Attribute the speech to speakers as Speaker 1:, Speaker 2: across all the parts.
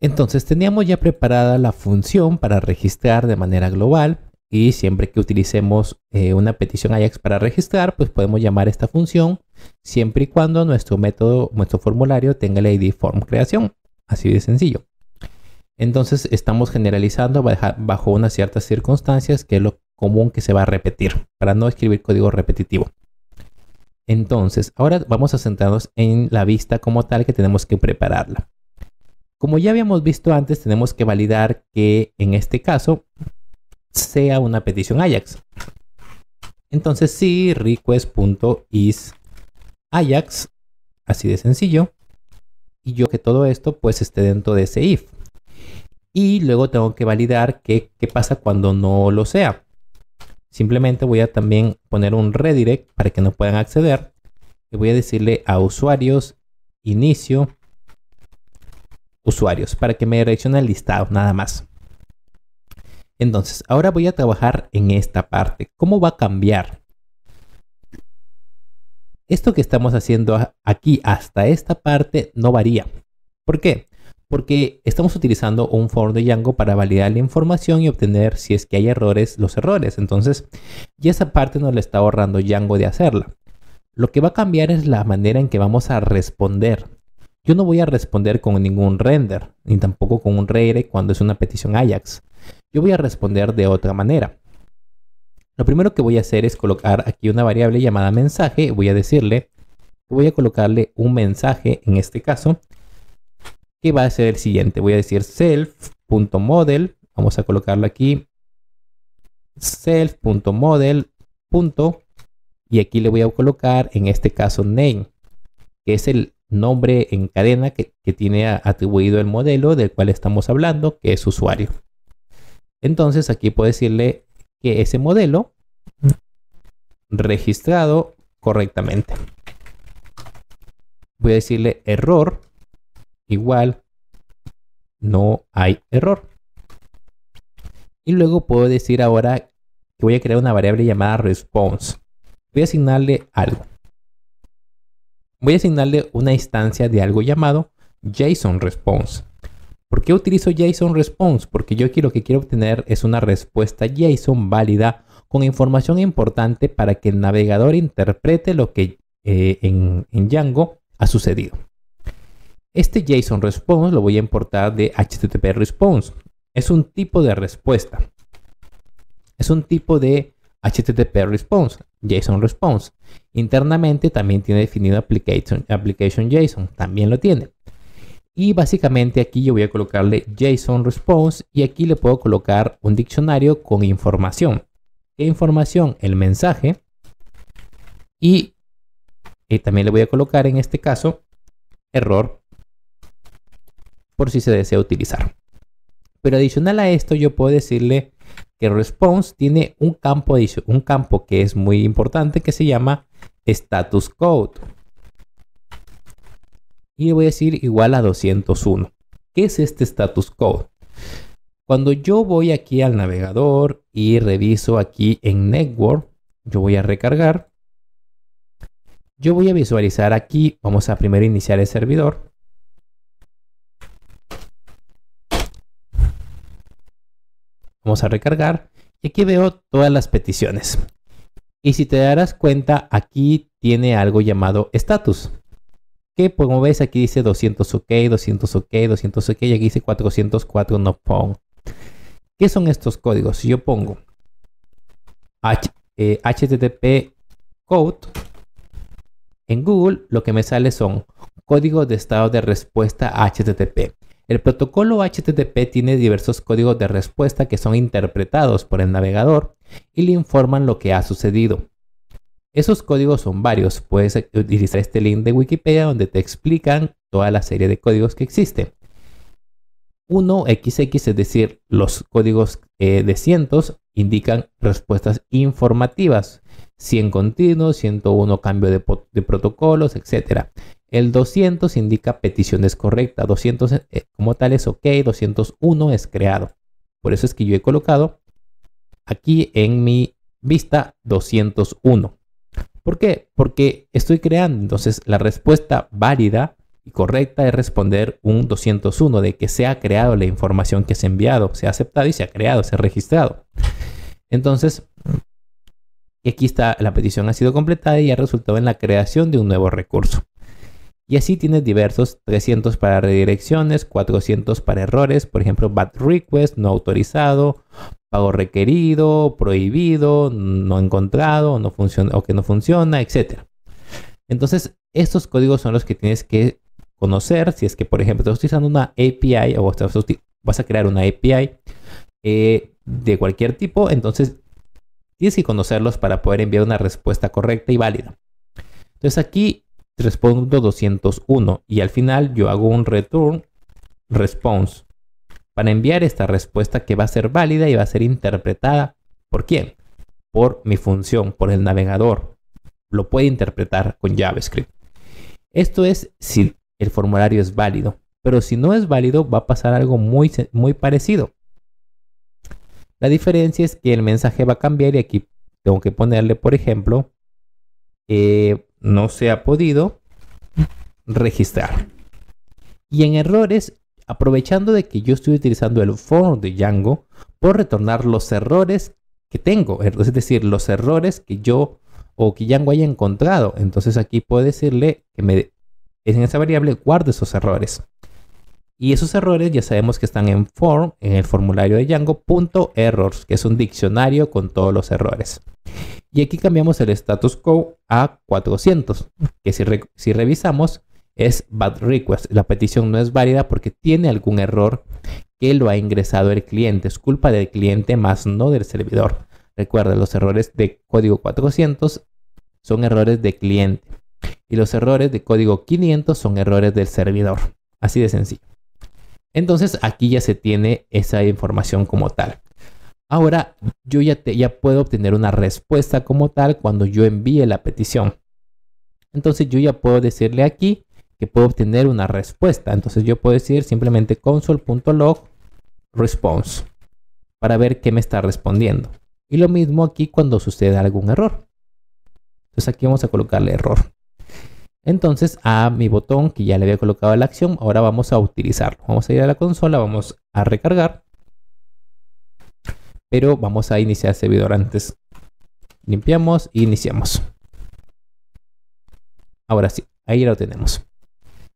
Speaker 1: Entonces teníamos ya preparada la función para registrar de manera global, y siempre que utilicemos una petición AJAX para registrar, pues podemos llamar esta función siempre y cuando nuestro método, nuestro formulario tenga el ID form creación. Así de sencillo. Entonces estamos generalizando bajo unas ciertas circunstancias, que es lo común que se va a repetir, para no escribir código repetitivo. Entonces ahora vamos a centrarnos en la vista como tal, que tenemos que prepararla. Como ya habíamos visto antes, tenemos que validar que en este caso sea una petición AJAX. Entonces si request.isAjax, así de sencillo, y yo que todo esto pues esté dentro de ese if. Y luego tengo que validar qué pasa cuando no lo sea. Simplemente voy a también poner un redirect para que no puedan acceder, y voy a decirle a usuarios inicio usuarios para que me direccione el listado, nada más. Entonces ahora voy a trabajar en esta parte. ¿Cómo va a cambiar? Esto que estamos haciendo aquí hasta esta parte no varía. ¿Por qué? Porque estamos utilizando un form de Django para validar la información y obtener, si es que hay errores, los errores. Entonces ya esa parte nos la está ahorrando Django de hacerla. Lo que va a cambiar es la manera en que vamos a responder. Yo no voy a responder con ningún render, ni tampoco con un redirect cuando es una petición AJAX. Yo voy a responder de otra manera. Lo primero que voy a hacer es colocar aquí una variable llamada mensaje. Voy a colocarle un mensaje en este caso, que va a ser el siguiente. Voy a decir self.model. Vamos a colocarlo aquí. Self.model. Y aquí le voy a colocar en este caso name, que es el nombre en cadena que tiene atribuido el modelo del cual estamos hablando, que es usuario. Entonces aquí puedo decirle que ese modelo registrado correctamente. Voy a decirle error igual no hay error. Y luego puedo decir ahora que voy a crear una variable llamada response. Voy a asignarle algo. Voy a asignarle una instancia de algo llamado JSON response. ¿Por qué utilizo JSON response? Porque yo aquí lo que quiero obtener es una respuesta JSON válida con información importante para que el navegador interprete lo que en Django ha sucedido. Este JSON response lo voy a importar de HTTP response. Es un tipo de respuesta. Es un tipo de HTTP response, JSON response. Internamente también tiene definido application JSON, también lo tiene. Y básicamente aquí yo voy a colocarle JSON response, y aquí le puedo colocar un diccionario con información. ¿Qué información? El mensaje. Y también le voy a colocar en este caso error, por si se desea utilizar. Pero adicional a esto, yo puedo decirle que response tiene un campo que es muy importante, que se llama status code. Y le voy a decir igual a 201. ¿Qué es este status code? Cuando yo voy aquí al navegador y reviso aquí en network, yo voy a recargar. Yo voy a visualizar aquí, vamos a primero iniciar el servidor. Vamos a recargar y aquí veo todas las peticiones. Y si te darás cuenta, aquí tiene algo llamado status. Que como ves aquí dice 200 OK, 200 OK, 200 OK y aquí dice 404 no found. ¿Qué son estos códigos? Si yo pongo HTTP code en Google, lo que me sale son códigos de estado de respuesta a HTTP. El protocolo HTTP tiene diversos códigos de respuesta que son interpretados por el navegador y le informan lo que ha sucedido. Esos códigos son varios. Puedes utilizar este link de Wikipedia donde te explican toda la serie de códigos que existen. 1XX, es decir, los códigos de cientos, indican respuestas informativas. 100 continuos, 101 cambio de protocolos, etc. El 200 indica peticiones correctas. 200 como tal es OK, 201 es creado. Por eso es que yo he colocado aquí en mi vista 201. ¿Por qué? Porque estoy creando. Entonces la respuesta válida y correcta es responder un 201 de que se ha creado la información que se ha enviado, se ha aceptado y se ha creado, se ha registrado. Entonces, aquí está, la petición ha sido completada y ha resultado en la creación de un nuevo recurso. Y así tienes diversos: 300 para redirecciones, 400 para errores, por ejemplo, bad request, no autorizado, pago requerido, prohibido, no encontrado, no funciona, o que no funciona, etc. Entonces, estos códigos son los que tienes que conocer. Si es que, por ejemplo, estás utilizando una API o vas a crear una API de cualquier tipo, entonces tienes que conocerlos para poder enviar una respuesta correcta y válida. Entonces aquí respondo 201 y al final yo hago un return response para enviar esta respuesta que va a ser válida y va a ser interpretada ¿por quién? Por mi función, por el navegador. Lo puede interpretar con JavaScript. Esto es si el formulario es válido, pero si no es válido va a pasar algo muy parecido. La diferencia es que el mensaje va a cambiar y aquí tengo que ponerle, por ejemplo, no se ha podido registrar. Y en errores, aprovechando de que yo estoy utilizando el for de Django, puedo retornar los errores que tengo, es decir, los errores que yo o que Django haya encontrado. Entonces aquí puedo decirle que en esa variable guarde esos errores. Y esos errores ya sabemos que están en form, en el formulario de Django, .errors, que es un diccionario con todos los errores. Y aquí cambiamos el status quo a 400, que si revisamos es bad request. La petición no es válida porque tiene algún error que lo ha ingresado el cliente. Es culpa del cliente más no del servidor. Recuerda, los errores de código 400 son errores de cliente. Y los errores de código 500 son errores del servidor. Así de sencillo. Entonces aquí ya se tiene esa información como tal. Ahora yo ya puedo obtener una respuesta como tal cuando yo envíe la petición. Entonces yo ya puedo decirle aquí que puedo obtener una respuesta. Entonces yo puedo decir simplemente console.log response para ver qué me está respondiendo. Y lo mismo aquí cuando sucede algún error. Entonces aquí vamos a colocarle error. Entonces a mi botón que ya le había colocado la acción, ahora vamos a utilizarlo. Vamos a ir a la consola, vamos a recargar. Pero vamos a iniciar el servidor antes. Limpiamos e iniciamos. Ahora sí, ahí lo tenemos.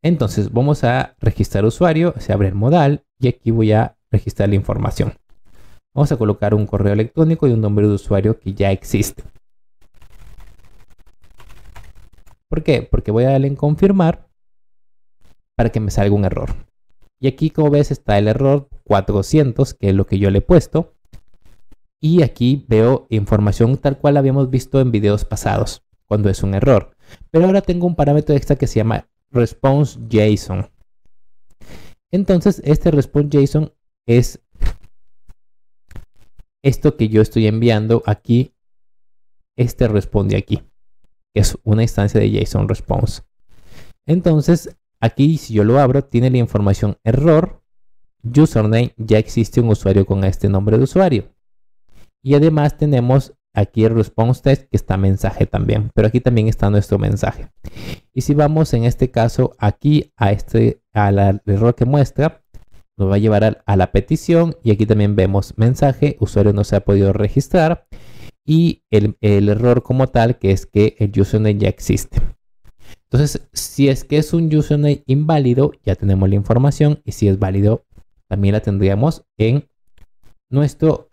Speaker 1: Entonces vamos a registrar usuario, se abre el modal y aquí voy a registrar la información. Vamos a colocar un correo electrónico y un nombre de usuario que ya existe. ¿Por qué? Porque voy a darle en confirmar para que me salga un error. Y aquí, como ves, está el error 400, que es lo que yo le he puesto. Y aquí veo información tal cual habíamos visto en videos pasados, cuando es un error. Pero ahora tengo un parámetro extra que se llama response.json. Entonces, este response.json es esto que yo estoy enviando aquí. Este responde aquí, que es una instancia de JSON response. Entonces, aquí si yo lo abro, tiene la información error, username, ya existe un usuario con este nombre de usuario. Y además tenemos aquí el response test que está mensaje también, pero aquí también está nuestro mensaje. Y si vamos en este caso aquí al error que muestra, nos va a llevar a la petición y aquí también vemos mensaje, usuario no se ha podido registrar. Y el error como tal, que es que el username ya existe. Entonces, si es que es un username inválido, ya tenemos la información. Y si es válido, también la tendríamos en nuestro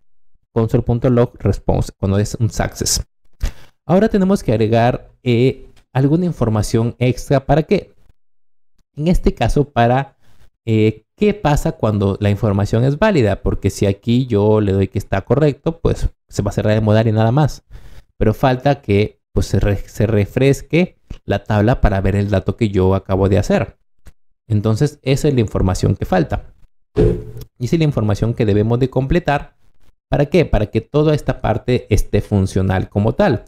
Speaker 1: console.log response, cuando es un success. Ahora tenemos que agregar alguna información extra. ¿Para qué? En este caso, para qué pasa cuando la información es válida. Porque si aquí yo le doy que está correcto, pues se va a cerrar el modal y nada más. Pero falta que pues, se refresque la tabla para ver el dato que yo acabo de hacer. Entonces, esa es la información que falta. Y esa es la información que debemos de completar. ¿Para qué? Para que toda esta parte esté funcional como tal.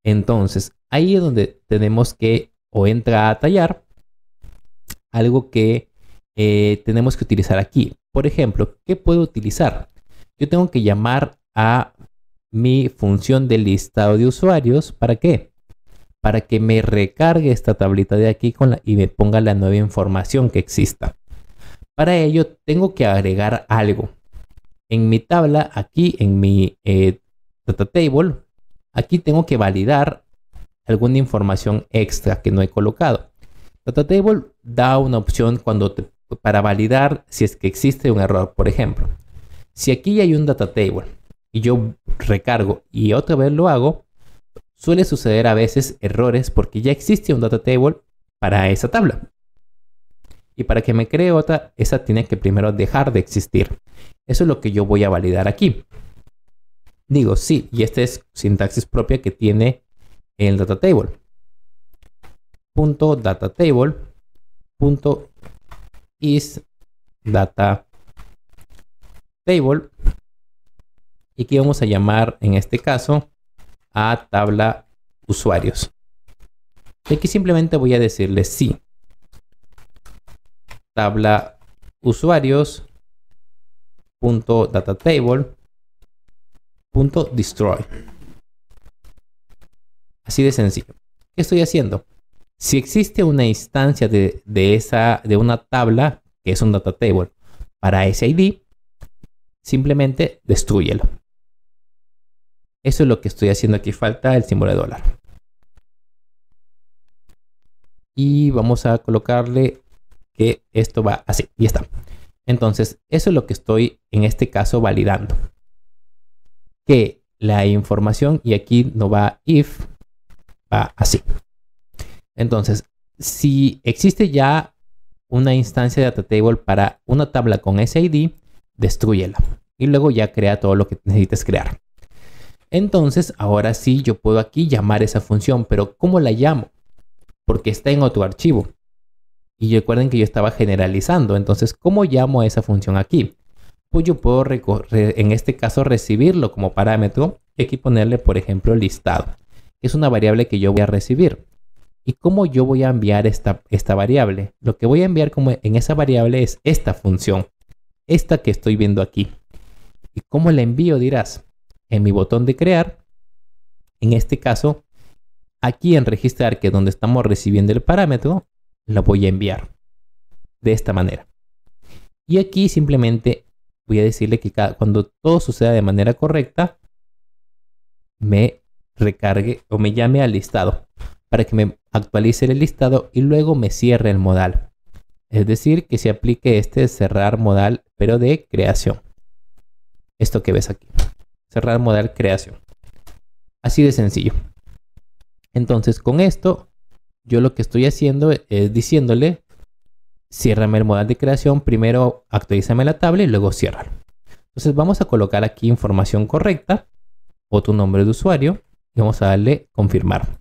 Speaker 1: Entonces, ahí es donde tenemos que, o entra a tallar, algo que tenemos que utilizar aquí. Por ejemplo, ¿qué puedo utilizar? Yo tengo que llamar a mi función de listado de usuarios. ¿Para qué? Para que me recargue esta tablita de aquí y me ponga la nueva información que exista. Para ello tengo que agregar algo. En mi tabla, aquí en mi data table, aquí tengo que validar alguna información extra que no he colocado. Data table da una opción para validar si es que existe un error. Por ejemplo, si aquí hay un data table y yo recargo y otra vez lo hago, suele suceder a veces errores porque ya existe un data table para esa tabla. Y para que me cree otra, esa tiene que primero dejar de existir. Eso es lo que yo voy a validar aquí. Digo, sí, y esta es sintaxis propia que tiene el data table. Punto data table punto is data table. Y aquí vamos a llamar en este caso a tabla usuarios. Y aquí simplemente voy a decirle sí. Tabla usuarios punto data table punto destroy. Así de sencillo. ¿Qué estoy haciendo? Si existe una instancia de una tabla que es un data table para ese ID, simplemente destrúyelo. Eso es lo que estoy haciendo aquí. Falta el símbolo de dólar. Y vamos a colocarle que esto va así. Y está. Entonces, eso es lo que estoy en este caso validando. Que la información, y aquí no va if, va así. Entonces, si existe ya una instancia de data table para una tabla con ese ID, destrúyela. Y luego ya crea todo lo que necesites crear. Entonces, ahora sí yo puedo aquí llamar esa función, pero ¿cómo la llamo? Porque está en otro archivo. Y recuerden que yo estaba generalizando. Entonces, ¿cómo llamo a esa función aquí? Pues yo puedo, en este caso, recibirlo como parámetro y aquí ponerle, por ejemplo, listado. Es una variable que yo voy a recibir. ¿Y cómo yo voy a enviar esta variable? Lo que voy a enviar como en esa variable es esta función. Esta que estoy viendo aquí. ¿Y cómo la envío? Dirás. En mi botón de crear. En este caso, aquí en registrar, que es donde estamos recibiendo el parámetro, la voy a enviar. De esta manera. Y aquí simplemente voy a decirle que cuando todo suceda de manera correcta, me recargue o me llame al listado para que me actualice el listado y luego me cierre el modal. Es decir, que se aplique este cerrar modal, pero de creación. Esto que ves aquí. Cerrar modal creación. Así de sencillo. Entonces, con esto, yo lo que estoy haciendo es diciéndole, ciérrame el modal de creación, primero actualízame la tabla y luego ciérralo. Entonces, vamos a colocar aquí información correcta, otro nombre de usuario, y vamos a darle confirmar.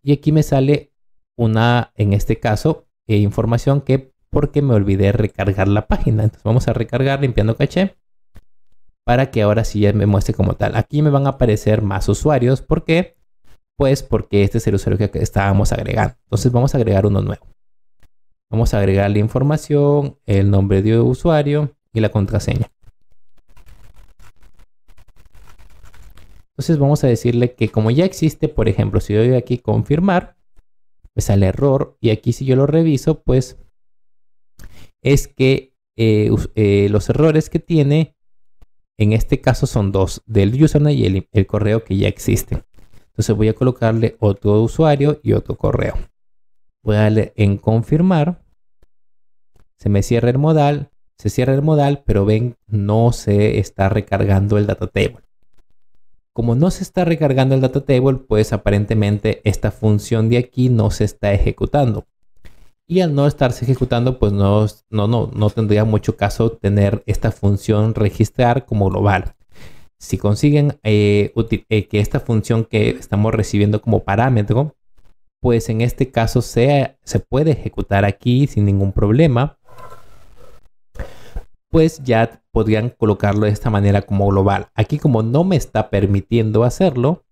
Speaker 1: Y aquí me sale una, en este caso, información que porque me olvidé recargar la página. Entonces, vamos a recargar limpiando caché para que ahora sí ya me muestre como tal. Aquí me van a aparecer más usuarios. ¿Por qué? Pues porque este es el usuario que estábamos agregando. Entonces vamos a agregar uno nuevo. Vamos a agregar la información, el nombre de usuario y la contraseña. Entonces vamos a decirle que como ya existe, por ejemplo, si yo doy aquí confirmar, me sale error. Y aquí si yo lo reviso, pues es que los errores que tiene, en este caso son dos, del username y el correo que ya existe. Entonces voy a colocarle otro usuario y otro correo. Voy a darle en confirmar. Se me cierra el modal. Se cierra el modal, pero ven, no se está recargando el data table. Como no se está recargando el data table, pues aparentemente esta función de aquí no se está ejecutando. Y al no estarse ejecutando, pues no tendría mucho caso tener esta función registrar como global. Si consiguen que esta función que estamos recibiendo como parámetro, pues en este caso se puede ejecutar aquí sin ningún problema, pues ya podrían colocarlo de esta manera como global. Aquí como no me está permitiendo hacerlo,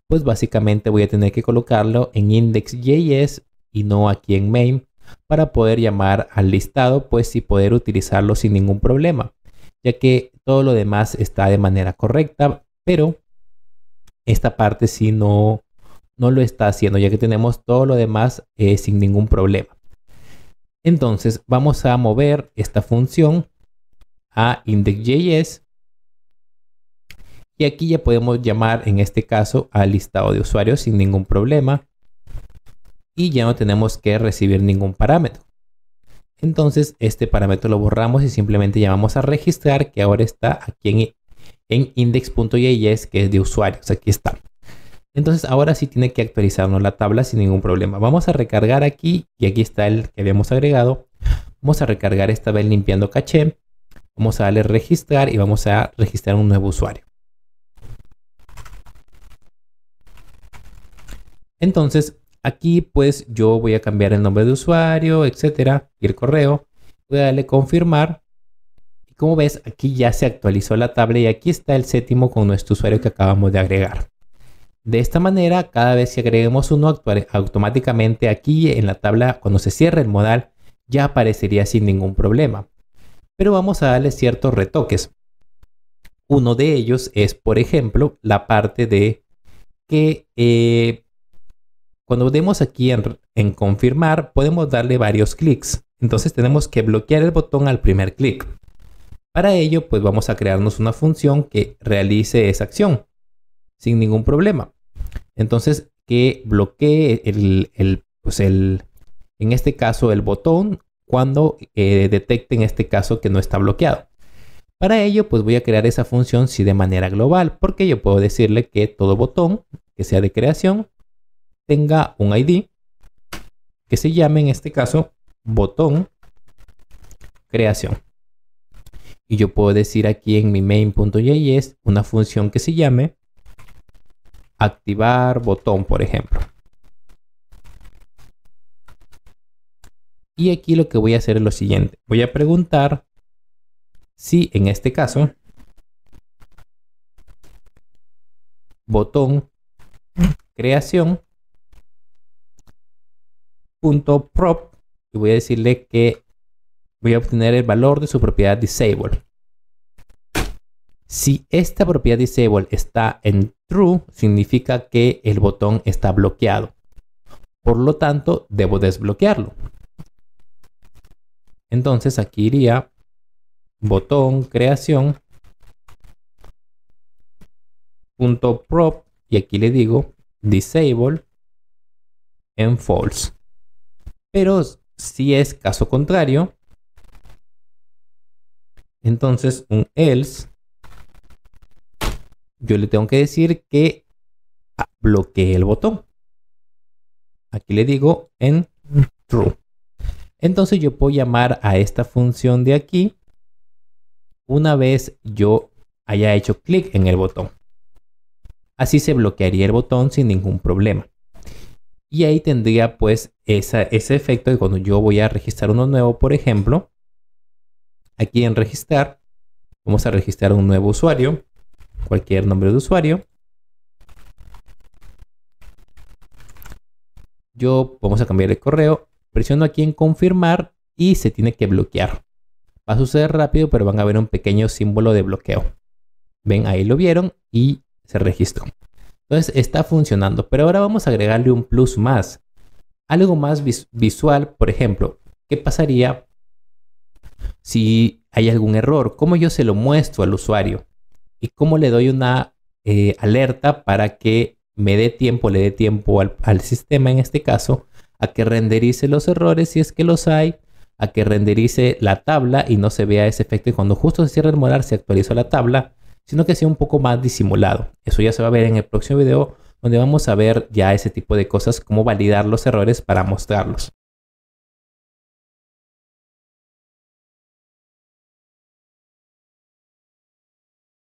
Speaker 1: pues básicamente voy a tener que colocarlo en index.js y no aquí en main para poder llamar al listado, pues y poder utilizarlo sin ningún problema. ya que todo lo demás está de manera correcta, pero esta parte sí no lo está haciendo, ya que tenemos todo lo demás sin ningún problema. Entonces vamos a mover esta función a index.js y aquí ya podemos llamar en este caso al listado de usuarios sin ningún problema y ya no tenemos que recibir ningún parámetro. Entonces este parámetro lo borramos y simplemente llamamos a registrar, que ahora está aquí en index.js, que es de usuarios. Aquí está. Entonces ahora sí tiene que actualizarnos la tabla sin ningún problema. Vamos a recargar aquí y aquí está el que habíamos agregado. Vamos a recargar esta vez limpiando caché. Vamos a darle registrar y vamos a registrar un nuevo usuario. Entonces aquí pues yo voy a cambiar el nombre de usuario, etcétera, y el correo. Voy a darle confirmar. Y como ves, aquí ya se actualizó la tabla y aquí está el séptimo con nuestro usuario que acabamos de agregar. De esta manera, cada vez que agreguemos uno, automáticamente aquí en la tabla, cuando se cierre el modal, ya aparecería sin ningún problema. Pero vamos a darle ciertos retoques. Uno de ellos es, por ejemplo, la parte de que cuando demos aquí en confirmar, podemos darle varios clics. Entonces tenemos que bloquear el botón al primer clic. Para ello, pues vamos a crearnos una función que realice esa acción sin ningún problema. Entonces, que bloquee en este caso el botón cuando detecte en este caso que no está bloqueado. Para ello, pues voy a crear esa función sí de manera global, porque yo puedo decirle que todo botón que sea de creación tenga un ID que se llame en este caso botón creación. Y yo puedo decir aquí en mi main.js una función que se llame activar botón, por ejemplo. Y aquí lo que voy a hacer es lo siguiente. Voy a preguntar si en este caso botón creación punto prop, y voy a decirle que voy a obtener el valor de su propiedad disable. Si esta propiedad disable está en true, significa que el botón está bloqueado. Por lo tanto, debo desbloquearlo. Entonces aquí iría botón creación punto prop y aquí le digo disable en false. Pero si es caso contrario, entonces un else, yo le tengo que decir que bloquee el botón. Aquí le digo en true. Entonces yo puedo llamar a esta función de aquí una vez yo haya hecho clic en el botón. Así se bloquearía el botón sin ningún problema. Y ahí tendría pues ese efecto de cuando yo voy a registrar uno nuevo, por ejemplo, aquí en registrar, vamos a registrar un nuevo usuario, cualquier nombre de usuario. Vamos a cambiar el correo, presiono aquí en confirmar y se tiene que bloquear. Va a suceder rápido, pero van a ver un pequeño símbolo de bloqueo. Ven, ahí lo vieron y se registró. Entonces está funcionando, pero ahora vamos a agregarle un plus más. Algo más visual, por ejemplo, ¿qué pasaría si hay algún error? ¿Cómo yo se lo muestro al usuario? ¿Y cómo le doy una alerta para que le dé tiempo al sistema, en este caso, a que renderice los errores si es que los hay, a que renderice la tabla y no se vea ese efecto y cuando justo se cierra el modal se actualizó la tabla, sino que sea un poco más disimulado? Eso ya se va a ver en el próximo video, donde vamos a ver ya ese tipo de cosas, cómo validar los errores para mostrarlos.